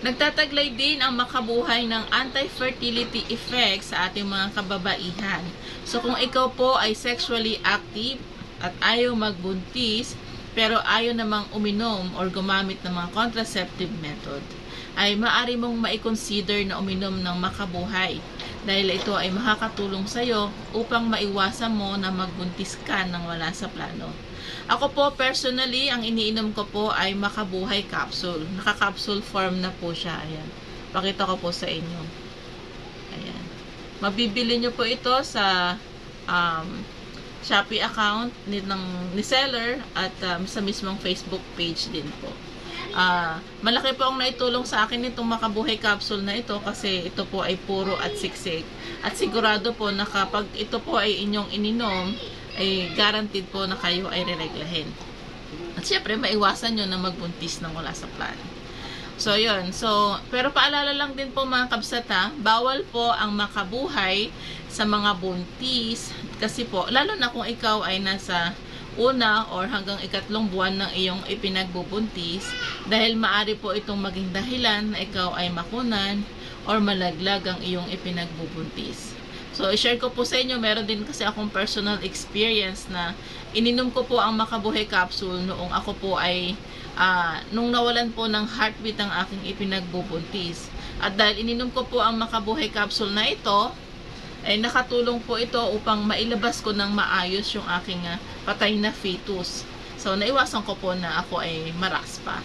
Nagtataglay din ang makabuhay ng anti-fertility effect sa ating mga kababaihan. So kung ikaw po ay sexually active at ayaw magbuntis, pero ayaw namang uminom or gumamit ng mga contraceptive method, ay maaari mong ma-consider na uminom ng makabuhay dahil ito ay makakatulong sa iyo upang maiwasan mo na magbuntis ka nang wala sa plano. Ako po personally, ang iniinom ko po ay makabuhay capsule. Naka-capsule form na po siya. Ayan. Pakita ko po sa inyo. Ayan. Mabibili nyo po ito sa Shopee account ni seller at sa mismong Facebook page din po. Malaki po ang naitulong sa akin itong makabuhay capsule na ito kasi ito po ay puro at siksik. At sigurado po na kapag ito po ay inyong ininom, ay guaranteed po na kayo ay rereglahin. At syempre, maiwasan nyo na magbuntis nang wala sa plan. So, yun. So, pero paalala lang din po mga kabsata, bawal po ang makabuhay sa mga buntis. Kasi po, lalo na kung ikaw ay nasa una or hanggang ikatlong buwan ng iyong ipinagbubuntis, dahil maari po itong maging dahilan na ikaw ay makunan or malaglag ang iyong ipinagbubuntis. So, i-share ko po sa inyo, meron din kasi akong personal experience na ininom ko po ang makabuhay capsule noong ako po ay, nung nawalan po ng heartbeat ang aking ipinagbubuntis. At dahil ininom ko po ang makabuhay capsule na ito, ay nakatulong po ito upang mailabas ko ng maayos yung aking patay na fetus. So, naiwasan ko po na ako ay maraspa.